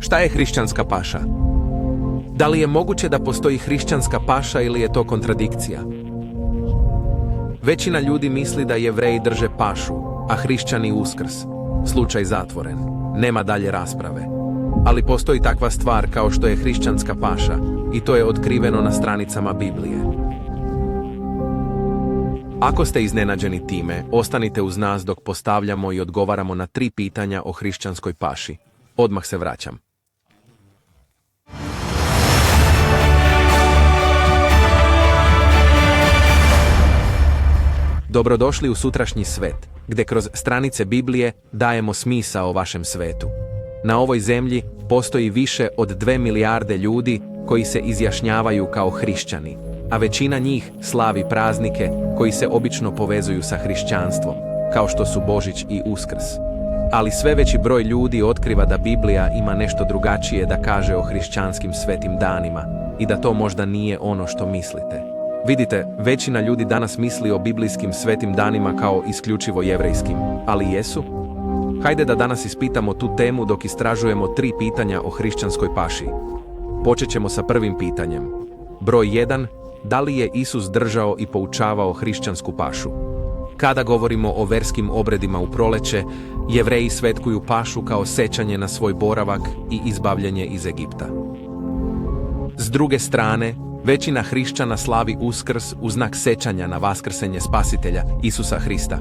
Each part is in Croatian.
Šta je hrišćanska paša? Da li je moguće da postoji hrišćanska paša ili je to kontradikcija? Većina ljudi misli da Jevreji drže pašu, a hrišćani Uskrs. Slučaj zatvoren. Nema dalje rasprave. Ali postoji takva stvar kao što je hrišćanska paša i to je otkriveno na stranicama Biblije. Ako ste iznenađeni time, ostanite uz nas dok postavljamo i odgovaramo na 3 pitanja o hrišćanskoj paši. Odmah se vraćam. Dobrodošli u sutrašnji svet, gdje kroz stranice Biblije dajemo smisao vašem svetu. Na ovoj zemlji postoji više od 2 milijarde ljudi koji se izjašnjavaju kao hrišćani, a većina njih slavi praznike koji se obično povezuju sa hrišćanstvom, kao što su Božić i Uskrs. Ali sve veći broj ljudi otkriva da Biblija ima nešto drugačije da kaže o hrišćanskim svetim danima i da to možda nije ono što mislite. Vidite, većina ljudi danas misli o biblijskim svetim danima kao isključivo jevrejskim, ali jesu? Hajde da danas ispitamo tu temu dok istražujemo 3 pitanja o hrišćanskoj paši. Počet ćemo sa prvim pitanjem. Broj 1. Da li je Isus držao i poučavao hrišćansku pašu? Kada govorimo o verskim obredima u proleće, Jevreji svetkuju pašu kao sećanje na svoj boravak i izbavljanje iz Egipta. S druge strane, većina hrišćana slavi Uskrs u znak sećanja na vaskrsenje Spasitelja, Isusa Hrista.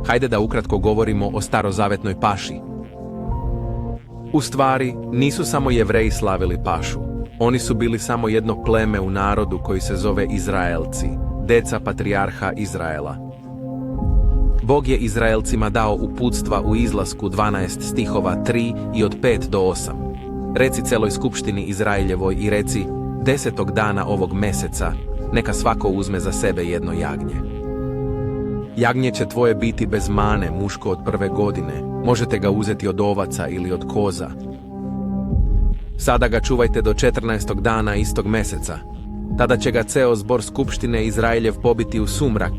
Hajde da ukratko govorimo o starozavetnoj paši. U stvari, nisu samo Jevreji slavili pašu. Oni su bili samo jedno pleme u narodu koji se zove Izraelci, deca patrijarha Izraela. Bog je Izraelcima dao uputstva u Izlasku 12 stihova 3 i od 5 do 8. Reci celoj skupštini Izraeljevoj i reci, 10. dana ovog meseca, neka svako uzme za sebe jedno jagnje. Jagnje će tvoje biti bez mane, muško od 1. godine. Možete ga uzeti od ovaca ili od koza. Sada ga čuvajte do 14. dana istog meseca. Tada će ga ceo zbor skupštine Izraeljev pobiti u sumrak.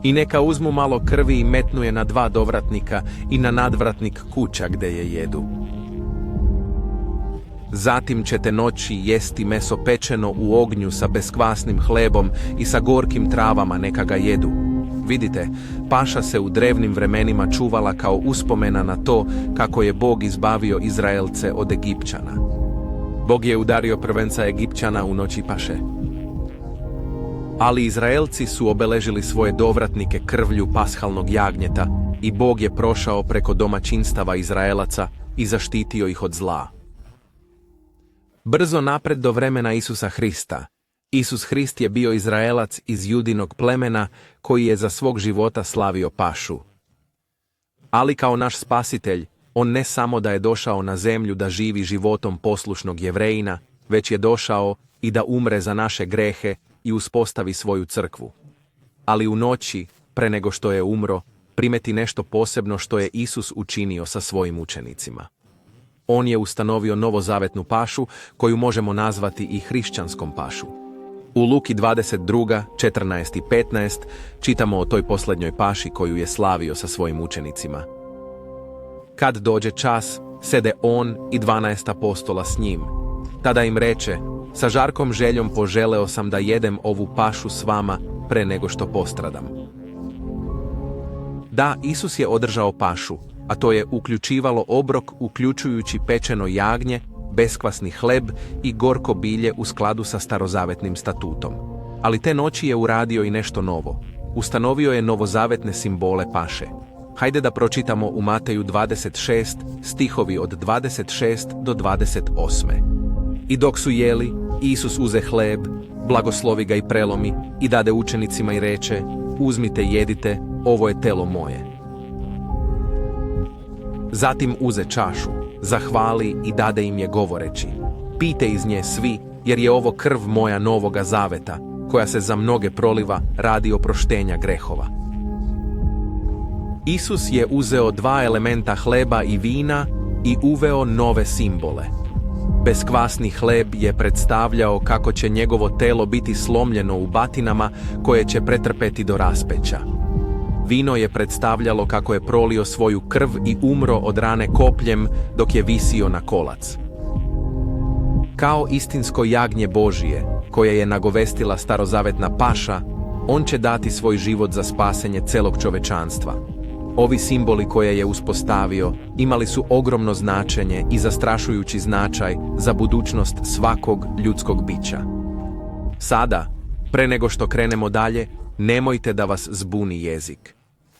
I neka uzmu malo krvi i metnu je na 2 dovratnika i na nadvratnik kuća gde je jedu. Zatim ćete noći jesti meso pečeno u ognju sa beskvasnim hlebom i sa gorkim travama neka ga jedu. Vidite, paša se u drevnim vremenima čuvala kao uspomena na to kako je Bog izbavio Izraelce od Egipćana. Bog je udario prvenca Egipćana u noći paše. Ali Izraelci su obeležili svoje dovratnike krvlju pashalnog jagnjeta i Bog je prošao preko domaćinstava Izraelaca i zaštitio ih od zla. Brzo napred do vremena Isusa Hrista. Isus Hrist je bio Izraelac iz Judinog plemena koji je za svog života slavio pašu. Ali kao naš spasitelj, on ne samo da je došao na zemlju da živi životom poslušnog Jevrejina, već je došao i da umre za naše grehe i uspostavi svoju crkvu. Ali u noći, pre nego što je umro, primeti nešto posebno što je Isus učinio sa svojim učenicima. On je ustanovio novozavetnu pašu koju možemo nazvati i hrišćanskom pašu. U Luki 22, 14 i 15 čitamo o toj posljednjoj paši koju je slavio sa svojim učenicima. Kad dođe čas, sede on i 12 apostola s njim. Tada im reče, sa žarkom željom poželeo sam da jedem ovu pašu s vama pre nego što postradam. Da, Isus je održao pašu, a to je uključivalo obrok uključujući pečeno jagnje, beskvasni hleb i gorko bilje u skladu sa starozavetnim statutom. Ali te noći je uradio i nešto novo. Ustanovio je novozavetne simbole paše. Hajde da pročitamo u Mateju 26, stihovi od 26 do 28. I dok su jeli, Isus uze hleb, blagoslovi ga i prelomi i dade učenicima i reče, uzmite jedite, ovo je telo moje. Zatim uze čašu, zahvali i dade im je govoreći, pijte iz nje svi, jer je ovo krv moja novoga zaveta, koja se za mnoge proliva radi oproštenja grehova. Isus je uzeo 2 elementa hleba i vina i uveo nove simbole. Beskvasni hleb je predstavljao kako će njegovo telo biti slomljeno u batinama koje će pretrpeti do raspeća. Vino je predstavljalo kako je prolio svoju krv i umro od rane kopljem dok je visio na kolac. Kao istinsko jagnje Božije, koje je nagovestila starozavetna paša, on će dati svoj život za spasenje celog čovečanstva. Ovi simboli koje je uspostavio imali su ogromno značenje i zastrašujući značaj za budućnost svakog ljudskog bića. Sada, pre nego što krenemo dalje, nemojte da vas zbuni jezik.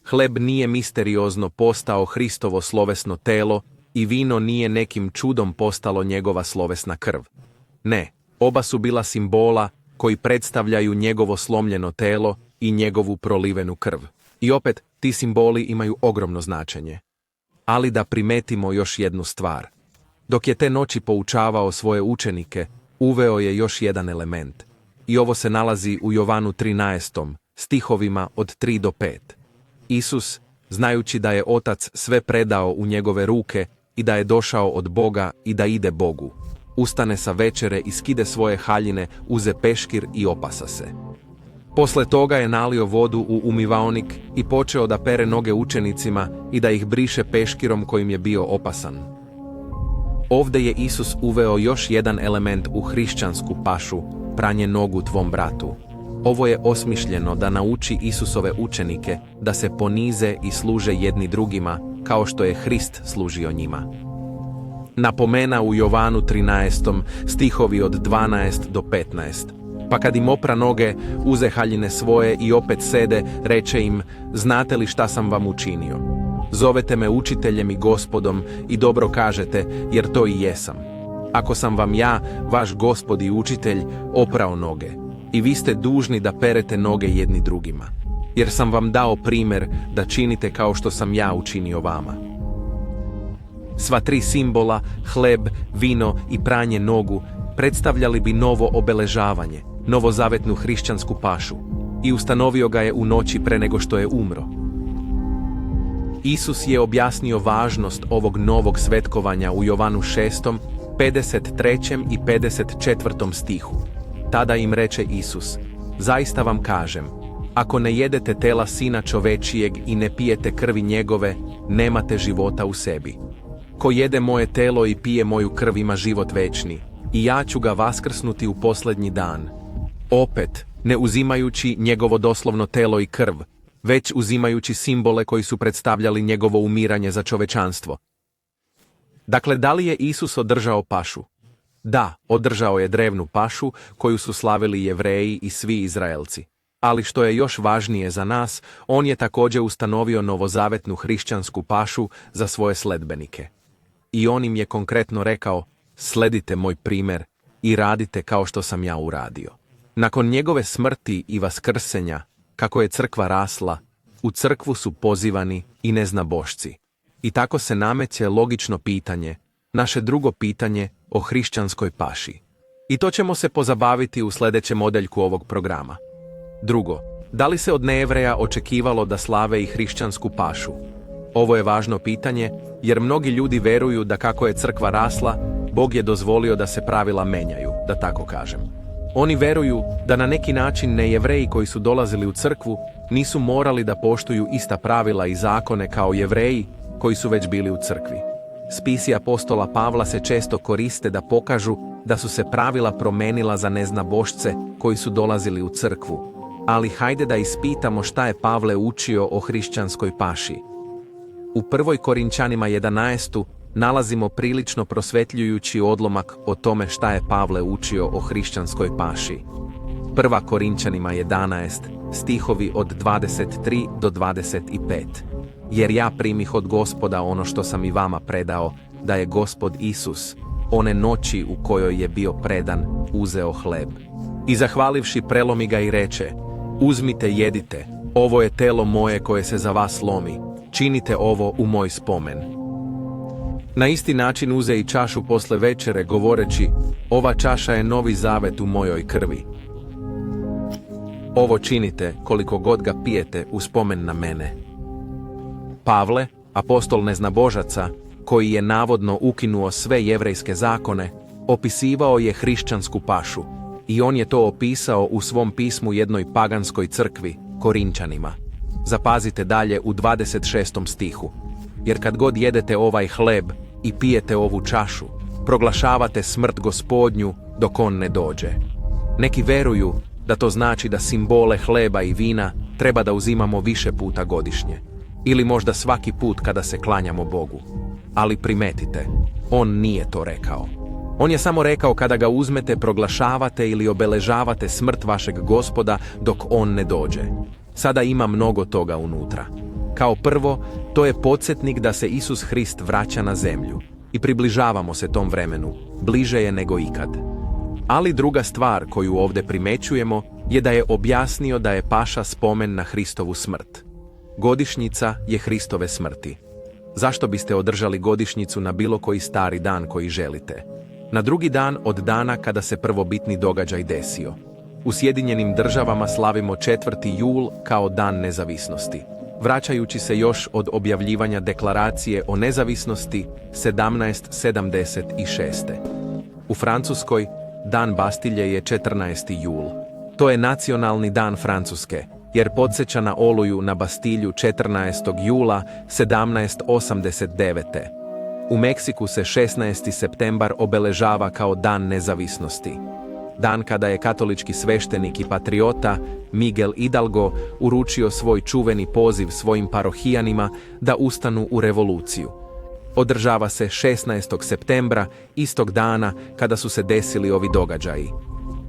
Hleb nije misteriozno postao Hristovo slovesno telo i vino nije nekim čudom postalo njegova slovesna krv. Ne, oba su bila simbola koji predstavljaju njegovo slomljeno telo i njegovu prolivenu krv. I opet, ti simboli imaju ogromno značenje. Ali da primetimo još jednu stvar. Dok je te noći poučavao svoje učenike, uveo je još jedan element. I ovo se nalazi u Jovanu 13. stihovima od 3 do 5. Isus, znajući da je Otac sve predao u njegove ruke i da je došao od Boga i da ide Bogu, ustane sa večere i skide svoje haljine, uze peškir i opasa se. Posle toga je nalio vodu u umivaonik i počeo da pere noge učenicima i da ih briše peškirom kojim je bio opasan. Ovde je Isus uveo još jedan element u hrišćansku pašu, pranje nogu tvom bratu. Ovo je osmišljeno da nauči Isusove učenike da se ponize i služe jedni drugima, kao što je Hrist služio njima. Napomena u Jovanu 13. stihovi od 12 do 15. Pa kad im opra noge, uze haljine svoje i opet sede, reče im, znate li šta sam vam učinio? Zovete me učiteljem i Gospodom i dobro kažete, jer to i jesam. Ako sam vam ja, vaš Gospod i učitelj, oprao noge, i vi ste dužni da perete noge jedni drugima, jer sam vam dao primjer da činite kao što sam ja učinio vama. Sva tri simbola, hleb, vino i pranje nogu, predstavljali bi novo obeležavanje, novozavetnu hrišćansku pašu, i ustanovio ga je u noći pre nego što je umro. Isus je objasnio važnost ovog novog svetkovanja u Jovanu 6., 53. i 54. stihu. Tada im reče Isus, zaista vam kažem, ako ne jedete tela Sina čovečijeg i ne pijete krvi njegove, nemate života u sebi. Ko jede moje telo i pije moju krv ima život večni, i ja ću ga vaskrsnuti u posljednji dan. Opet, ne uzimajući njegovo doslovno telo i krv, već uzimajući simbole koji su predstavljali njegovo umiranje za čovečanstvo. Dakle, da li je Isus održao pašu? Da, održao je drevnu pašu koju su slavili Jevreji i svi Izraelci. Ali što je još važnije za nas, on je također ustanovio novozavetnu hrišćansku pašu za svoje sledbenike. I on im je konkretno rekao, sledite moj primjer i radite kao što sam ja uradio. Nakon njegove smrti i vaskrsenja, kako je crkva rasla, u crkvu su pozivani i neznabošci. I tako se nameće logično pitanje, naše drugo pitanje o hrišćanskoj paši. I to ćemo se pozabaviti u sljedećem odeljku ovog programa. Drugo, da li se od nejevreja očekivalo da slave i hrišćansku pašu? Ovo je važno pitanje, jer mnogi ljudi veruju da kako je crkva rasla, Bog je dozvolio da se pravila menjaju, da tako kažem. Oni veruju da na neki način nejevreji koji su dolazili u crkvu nisu morali da poštuju ista pravila i zakone kao Jevreji koji su već bili u crkvi. Spisi apostola Pavla se često koriste da pokažu da su se pravila promenila za neznabošce koji su dolazili u crkvu. Ali hajde da ispitamo šta je Pavle učio o hrišćanskoj paši. U 1. Korinčanima 11. nalazimo prilično prosvetljujući odlomak o tome šta je Pavle učio o hrišćanskoj paši. 1. Korinčanima 11, stihovi od 23 do 25. Jer ja primih od Gospoda ono što sam i vama predao, da je Gospod Isus, one noći u kojoj je bio predan, uzeo hleb. I zahvalivši prelomi ga i reče, uzmite jedite, ovo je telo moje koje se za vas lomi, činite ovo u moj spomen. Na isti način uze i čašu posle večere govoreći, ova čaša je novi zavet u mojoj krvi. Ovo činite koliko god ga pijete u spomen na mene. Pavle, apostol neznabožaca, koji je navodno ukinuo sve jevrejske zakone, opisivao je hrišćansku pašu i on je to opisao u svom pismu jednoj paganskoj crkvi, Korinčanima. Zapazite dalje u 26. stihu. Jer kad god jedete ovaj hleb i pijete ovu čašu, proglašavate smrt Gospodnju dok on ne dođe. Neki veruju da to znači da simbole hleba i vina treba da uzimamo više puta godišnje. Ili možda svaki put kada se klanjamo Bogu. Ali primetite, on nije to rekao. On je samo rekao kada ga uzmete, proglašavate ili obeležavate smrt vašeg Gospoda dok on ne dođe. Sada ima mnogo toga unutra. Kao prvo, to je podsjetnik da se Isus Hrist vraća na zemlju. I približavamo se tom vremenu, bliže je nego ikad. Ali druga stvar koju ovdje primećujemo je da je objasnio da je paša spomen na Hristovu smrt. Godišnjica je Hristove smrti. Zašto biste održali godišnjicu na bilo koji stari dan koji želite? Na drugi dan od dana kada se prvobitni događaj desio. U Sjedinjenim Državama slavimo 4. jul kao dan nezavisnosti, vraćajući se još od objavljivanja deklaracije o nezavisnosti 1776. U Francuskoj dan Bastilje je 14. jul. To je nacionalni dan Francuske, jer podsjeća na oluju na Bastilju 14. jula 1789. U Meksiku se 16. septembar obeležava kao dan nezavisnosti. Dan kada je katolički sveštenik i patriota Miguel Hidalgo uručio svoj čuveni poziv svojim parohijanima da ustanu u revoluciju. Održava se 16. septembra, istog dana kada su se desili ovi događaji.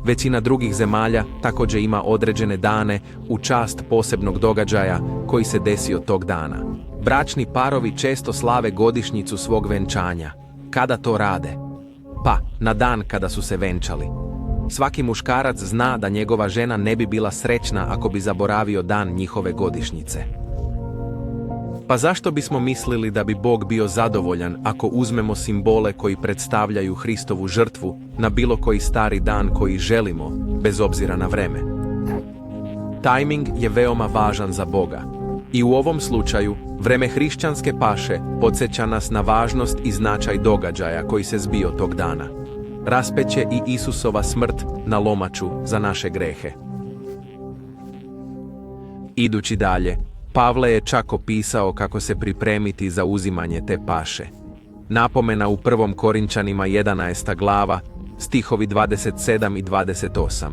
Većina drugih zemalja također ima određene dane u čast posebnog događaja koji se desio tog dana. Bračni parovi često slave godišnjicu svog venčanja. Kada to rade? Pa, na dan kada su se venčali. Svaki muškarac zna da njegova žena ne bi bila srećna ako bi zaboravio dan njihove godišnjice. Pa zašto bismo mislili da bi Bog bio zadovoljan ako uzmemo simbole koji predstavljaju Hristovu žrtvu na bilo koji stari dan koji želimo, bez obzira na vreme? Tajming je veoma važan za Boga. I u ovom slučaju, vreme hrišćanske paše podsjeća nas na važnost i značaj događaja koji se zbio tog dana. Raspeće i Isusova smrt na lomaču za naše grehe. Idući dalje, Pavle je čak opisao kako se pripremiti za uzimanje te paše. Napomena u 1. Korinčanima 11. glava, stihovi 27 i 28.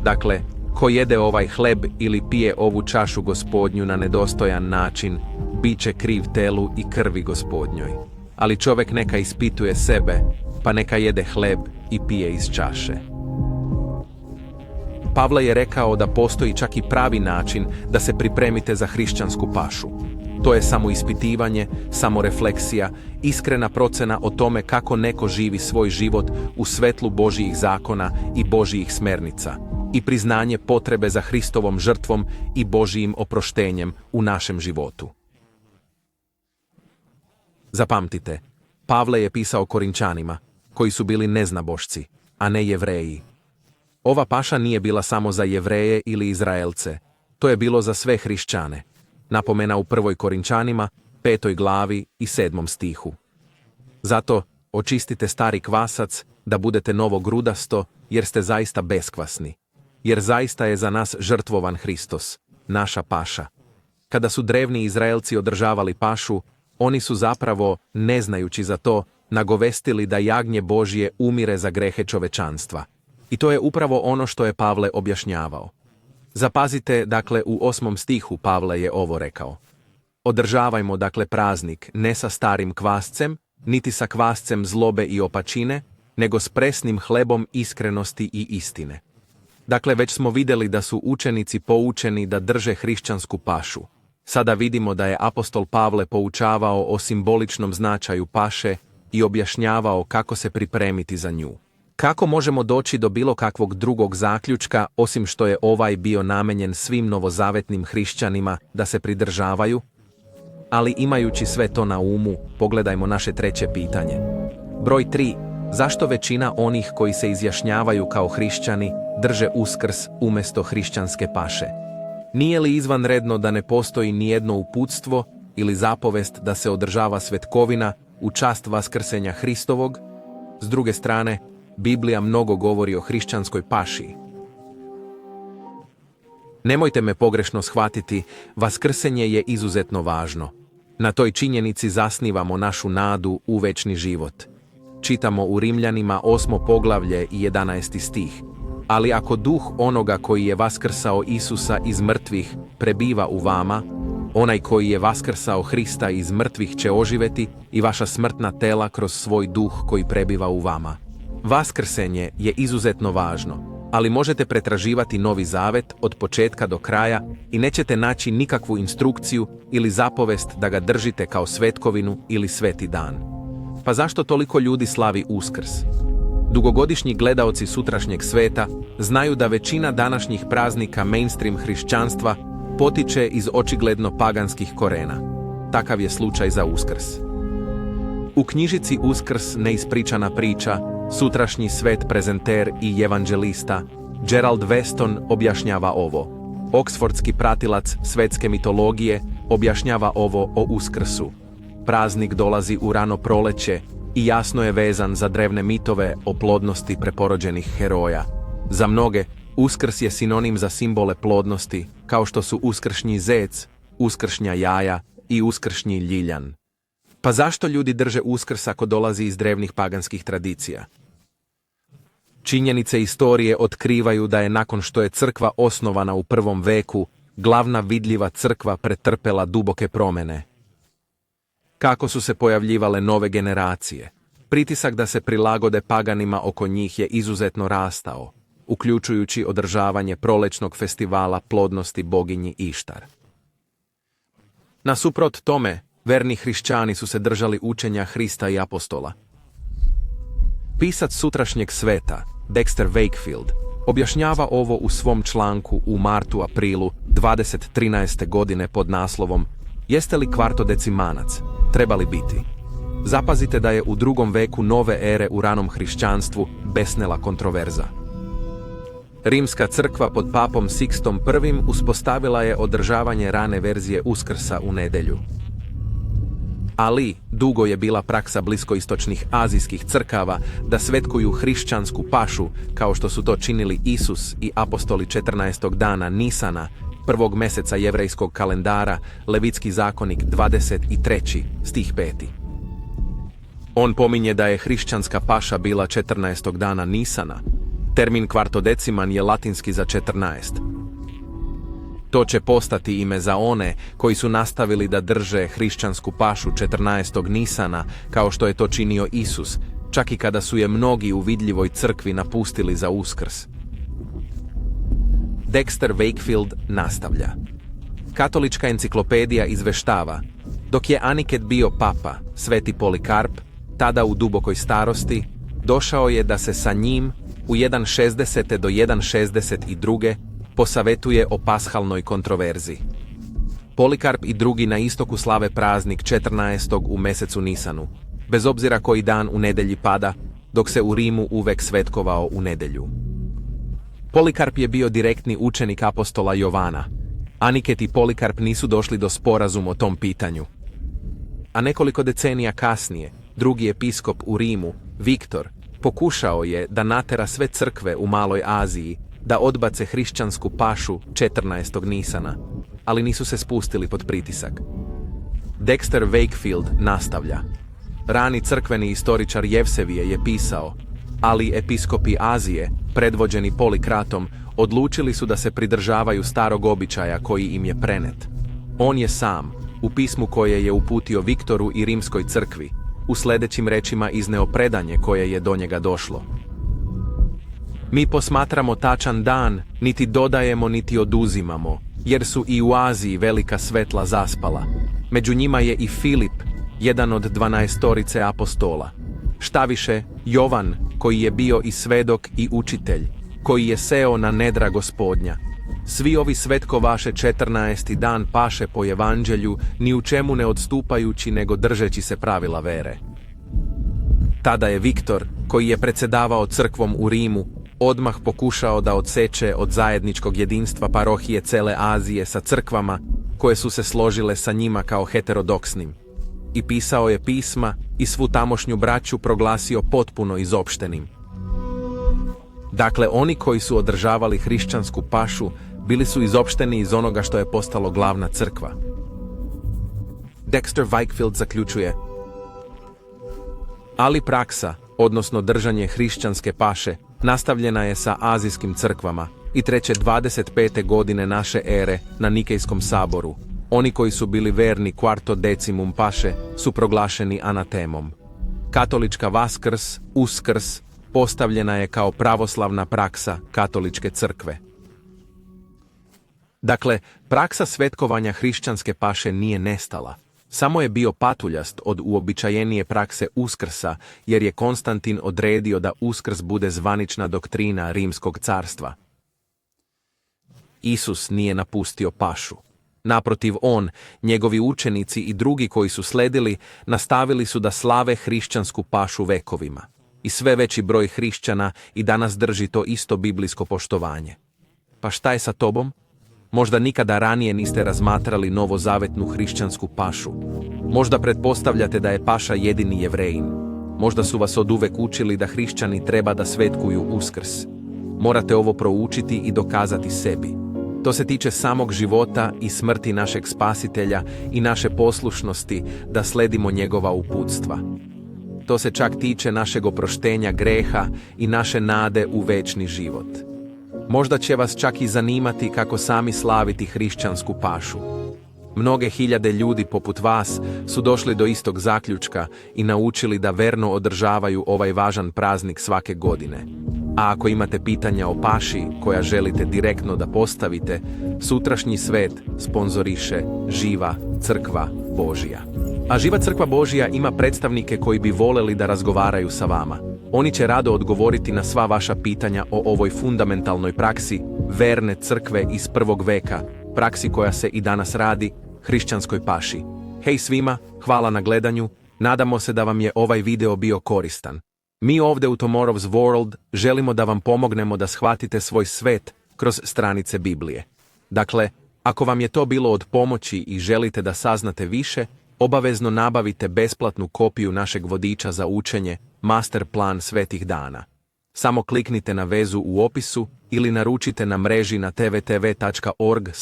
Dakle, ko jede ovaj hleb ili pije ovu čašu Gospodnju na nedostojan način, bit će kriv telu i krvi Gospodnjoj. Ali čovjek neka ispituje sebe, pa neka jede hleb i pije iz čaše. Pavle je rekao da postoji čak i pravi način da se pripremite za hrišćansku pašu. To je samoispitivanje, samorefleksija, iskrena procena o tome kako neko živi svoj život u svetlu Božjih zakona i Božjih smernica i priznanje potrebe za Hristovom žrtvom i Božjim oproštenjem u našem životu. Zapamtite, Pavle je pisao Korinčanima, koji su bili neznabošci, a ne Jevreji. Ova paša nije bila samo za Jevreje ili Izraelce, to je bilo za sve hrišćane. Napomena u 1. Korinčanima, 5. glavi i 7. stihu. Zato očistite stari kvasac da budete novo grudasto, jer ste zaista beskvasni. Jer zaista je za nas žrtvovan Hristos, naša paša. Kada su drevni Izraelci održavali pašu, oni su zapravo, ne znajući za to, nagovestili da jagnje Božje umire za grehe čovečanstva. I to je upravo ono što je Pavle objašnjavao. Zapazite, dakle, u 8. stihu Pavle je ovo rekao. Održavajmo, dakle, praznik ne sa starim kvascem, niti sa kvascem zlobe i opačine, nego s presnim hlebom iskrenosti i istine. Dakle, već smo vidjeli da su učenici poučeni da drže hrišćansku pašu. Sada vidimo da je apostol Pavle poučavao o simboličnom značaju paše i objašnjavao kako se pripremiti za nju. Kako možemo doći do bilo kakvog drugog zaključka, osim što je ovaj bio namenjen svim novozavetnim hrišćanima da se pridržavaju? Ali imajući sve to na umu, pogledajmo naše treće pitanje. Broj 3. Zašto većina onih koji se izjašnjavaju kao hrišćani drže Uskrs umjesto hrišćanske paše? Nije li izvanredno da ne postoji nijedno uputstvo ili zapovest da se održava svetkovina u čast vaskrsenja Hristovog? S druge strane, Biblija mnogo govori o hrišćanskoj paši. Nemojte me pogrešno shvatiti, vaskrsenje je izuzetno važno. Na toj činjenici zasnivamo našu nadu u večni život. Čitamo u Rimljanima 8. poglavlje i 11. stih. Ali ako duh onoga koji je vaskrsao Isusa iz mrtvih prebiva u vama, onaj koji je vaskrsao Hrista iz mrtvih će oživjeti i vaša smrtna tela kroz svoj duh koji prebiva u vama. Vaskrsenje je izuzetno važno, ali možete pretraživati Novi Zavet od početka do kraja i nećete naći nikakvu instrukciju ili zapovest da ga držite kao svetkovinu ili sveti dan. Pa zašto toliko ljudi slavi Uskrs? Dugogodišnji gledaoci sutrašnjeg sveta znaju da većina današnjih praznika mainstream hrišćanstva potiče iz očigledno paganskih korena. Takav je slučaj za Uskrs. U knjižici Uskrs neispričana priča, sutrašnji svet prezenter i evanđelista Gerald Weston objašnjava ovo. Oksfordski pratilac svetske mitologije objašnjava ovo o Uskrsu. Praznik dolazi u rano proleće i jasno je vezan za drevne mitove o plodnosti preporođenih heroja. Za mnoge, Uskrs je sinonim za simbole plodnosti, kao što su uskršnji zec, uskršnja jaja i uskršnji ljiljan. Pa zašto ljudi drže Uskrs ako dolazi iz drevnih paganskih tradicija? Činjenice istorije otkrivaju da je nakon što je crkva osnovana u 1. veku, glavna vidljiva crkva pretrpela duboke promjene. Kako su se pojavljivale nove generacije, pritisak da se prilagode paganima oko njih je izuzetno rastao, uključujući održavanje prolećnog festivala plodnosti boginji Ištar. Nasuprot tome, verni hrišćani su se držali učenja Hrista i apostola. Pisac sutrašnjeg sveta, Dexter Wakefield, objašnjava ovo u svom članku u martu-aprilu 2013. godine pod naslovom Jeste li kvartodecimanac? Trebali biti. Zapazite da je u 2. veku nove ere u ranom hrišćanstvu besnela kontroverza. Rimska crkva pod papom Sikstom I uspostavila je održavanje rane verzije Uskrsa u nedjelju. Ali, dugo je bila praksa bliskoistočnih azijskih crkava da svetkuju hrišćansku pašu, kao što su to činili Isus i apostoli 14. dana Nisana, prvog mjeseca jevrejskog kalendara, Levitski zakonik 23. stih 5. On pominje da je hrišćanska paša bila 14. dana Nisana. Termin kvartodeciman je latinski za 14. To će postati ime za one koji su nastavili da drže hrišćansku pašu 14. Nisana, kao što je to činio Isus, čak i kada su je mnogi u vidljivoj crkvi napustili za Uskrs. Dexter Wakefield nastavlja. Katolička enciklopedija izveštava, dok je Aniket bio papa, sveti Polikarp, tada u dubokoj starosti, došao je da se sa njim u 1.60. do 1.62. posavetuje o pashalnoj kontroverzi. Polikarp i drugi na istoku slave praznik 14. u mesecu Nisanu, bez obzira koji dan u nedjelji pada, dok se u Rimu uvek svetkovao u nedjelju. Polikarp je bio direktni učenik apostola Jovana. Aniket i Polikarp nisu došli do sporazuma o tom pitanju. A nekoliko decenija kasnije, drugi episkop u Rimu, Viktor, pokušao je da natera sve crkve u Maloj Aziji da odbace hrišćansku pašu 14. Nisana, ali nisu se spustili pod pritisak. Dexter Wakefield nastavlja. Rani crkveni istoričar Jevsevije je pisao, ali episkopi Azije, predvođeni Polikratom, odlučili su da se pridržavaju starog običaja koji im je prenet. On je sam, u pismu koje je uputio Viktoru i Rimskoj crkvi, u sljedećim rečima izneo predanje koje je do njega došlo. Mi posmatramo tačan dan, niti dodajemo niti oduzimamo, jer su i u Aziji velika svetla zaspala. Među njima je i Filip, jedan od 12 apostola. Štaviše, Jovan, koji je bio i svedok i učitelj, koji je seo na nedra Gospodnja. Svi ovi svetkovaše 14. dan paše po evanđelju, ni u čemu ne odstupajući nego držeći se pravila vere. Tada je Viktor, koji je predsjedavao crkvom u Rimu, odmah pokušao da odseče od zajedničkog jedinstva parohije cele Azije sa crkvama koje su se složile sa njima kao heterodoksnim. I pisao je pisma i svu tamošnju braću proglasio potpuno izopštenim. Dakle, oni koji su održavali hrišćansku pašu Bili su izopšteni iz onoga što je postalo glavna crkva. Dexter Wakefield zaključuje: ali praksa, odnosno držanje hrišćanske paše, nastavljena je sa azijskim crkvama i treće 25. godine naše ere na Nikejskom saboru. Oni koji su bili verni quarto decimum paše su proglašeni anatemom. Katolička Vaskrs, Uskrs, postavljena je kao pravoslavna praksa katoličke crkve. Dakle, praksa svetkovanja hrišćanske paše nije nestala. Samo je bio patuljast od uobičajenije prakse Uskrsa, jer je Konstantin odredio da Uskrs bude zvanična doktrina Rimskog carstva. Isus nije napustio pašu. Naprotiv, on, njegovi učenici i drugi koji su sledili, nastavili su da slave hrišćansku pašu vekovima. I sve veći broj hrišćana i danas drži to isto biblijsko poštovanje. Pa šta je sa tobom? Možda nikada ranije niste razmatrali novozavetnu hrišćansku pašu. Možda pretpostavljate da je paša jedini Jevrejin. Možda su vas oduvek učili da hrišćani treba da svetkuju Uskrs. Morate ovo proučiti i dokazati sebi. To se tiče samog života i smrti našeg Spasitelja i naše poslušnosti da sledimo njegova uputstva. To se čak tiče našeg oproštenja greha i naše nade u večni život. Možda će vas čak i zanimati kako sami slaviti hrišćansku pašu. Mnoge hiljade ljudi poput vas su došli do istog zaključka i naučili da verno održavaju ovaj važan praznik svake godine. A ako imate pitanja o paši koja želite direktno da postavite, sutrašnji svet sponzoriše Živa crkva Božja. A Živa crkva Božja ima predstavnike koji bi voleli da razgovaraju sa vama. Oni će rado odgovoriti na sva vaša pitanja o ovoj fundamentalnoj praksi verne crkve iz 1. veka, praksi koja se i danas radi, hrišćanskoj paši. Hej svima, hvala na gledanju, nadamo se da vam je ovaj video bio koristan. Mi ovdje u Tomorrow's World želimo da vam pomognemo da shvatite svoj svet kroz stranice Biblije. Dakle, ako vam je to bilo od pomoći i želite da saznate više, obavezno nabavite besplatnu kopiju našeg vodiča za učenje Master plan svetih dana. Samo kliknite na vezu u opisu ili naručite na mreži na tvtv.org/plan.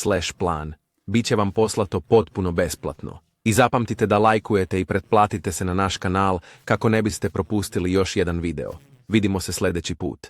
Biće vam poslato potpuno besplatno. I zapamtite da lajkujete i pretplatite se na naš kanal kako ne biste propustili još jedan video. Vidimo se sljedeći put.